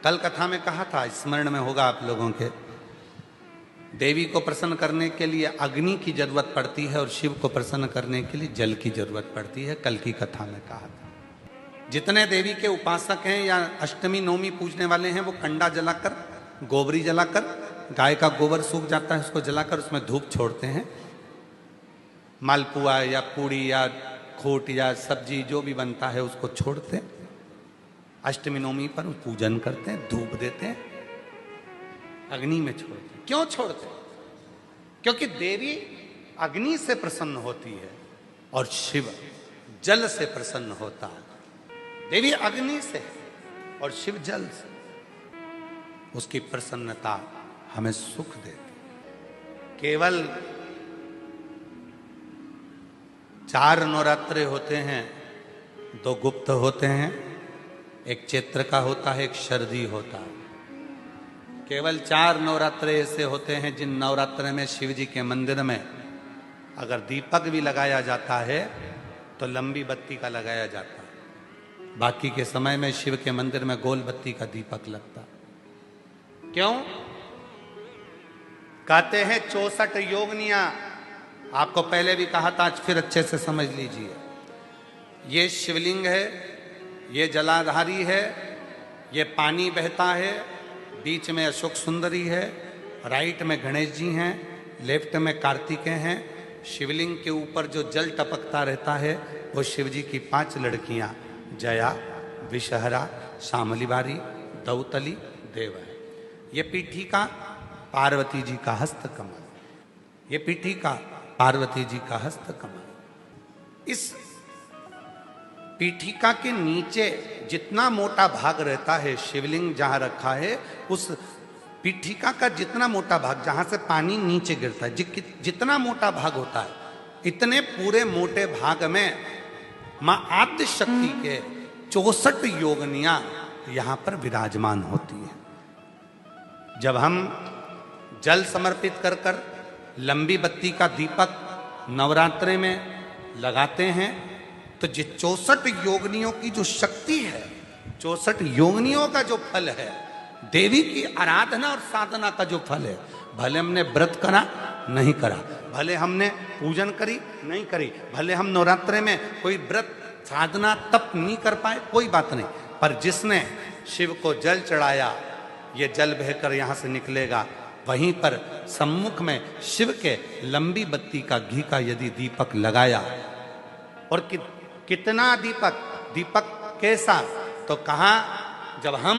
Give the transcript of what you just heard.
कल कथा में कहा था, स्मरण में होगा आप लोगों के, देवी को प्रसन्न करने के लिए अग्नि की जरूरत पड़ती है और शिव को प्रसन्न करने के लिए जल की जरूरत पड़ती है। कल की कथा में कहा था। जितने देवी के उपासक हैं या अष्टमी नवमी पूजने वाले हैं, वो कंडा जलाकर, गोबरी जलाकर, गाय का गोबर सूख जाता है उसको जलाकर उसमें धूप छोड़ते हैं। मालपुआ या पूड़ी या खोट या सब्जी जो भी बनता है उसको छोड़ते हैं। अष्टमी नवमी पर पूजन करते हैं, धूप देते हैं, अग्नि में छोड़ते हैं। क्यों छोड़ते हैं? क्योंकि देवी अग्नि से प्रसन्न होती है और शिव जल से प्रसन्न होता है। देवी अग्नि से और शिव जल से। उसकी प्रसन्नता हमें सुख देती। केवल 4 नवरात्रे होते हैं, 2 गुप्त होते हैं, एक चैत्र का होता है, एक शरदी होता है। केवल 4 नवरात्रे ऐसे होते हैं जिन नवरात्रे में शिव जी के मंदिर में अगर दीपक भी लगाया जाता है तो लंबी बत्ती का लगाया जाता है। बाकी के समय में शिव के मंदिर में गोल बत्ती का दीपक लगता। क्यों? कहते हैं 64 योगनियां। आपको पहले भी कहा था, आज फिर अच्छे से समझ लीजिए। ये शिवलिंग है, ये जलाधारी है, ये पानी बहता है, बीच में अशोक सुंदरी है, राइट में गणेश जी हैं, लेफ्ट में कार्तिकेय हैं। शिवलिंग के ऊपर जो जल टपकता रहता है वो शिव जी की 5 लड़कियां जया, विषहरा, शामलीबारी, दौतली, देव है। ये पीठिका पार्वती जी का हस्त कमल। ये पीठिका पार्वती जी का हस्त कमल। इस पीठिका के नीचे जितना मोटा भाग रहता है, शिवलिंग जहां रखा है उस पीठिका का जितना मोटा भाग, जहां से पानी नीचे गिरता है, जितना मोटा भाग होता है, इतने पूरे मोटे भाग में मां आद्य शक्ति के 64 योगनियां यहां पर विराजमान होती है। जब हम जल समर्पित कर कर लंबी बत्ती का दीपक नवरात्रे में लगाते हैं तो जो 64 योगनियों की जो शक्ति है, 64 योगनियों का जो फल है, देवी की आराधना और साधना का जो फल है, भले हमने व्रत करा नहीं करा, भले हमने पूजन करी नहीं करी, भले हम नवरात्रे में कोई व्रत साधना तप नहीं कर पाए, कोई बात नहीं, पर जिसने शिव को जल चढ़ाया, ये जल बहकर यहां से निकलेगा। वहीं पर सम्मुख में शिव के लंबी बत्ती का घी का यदि दीपक लगाया, और कितना दीपक कैसा? तो कहा, जब हम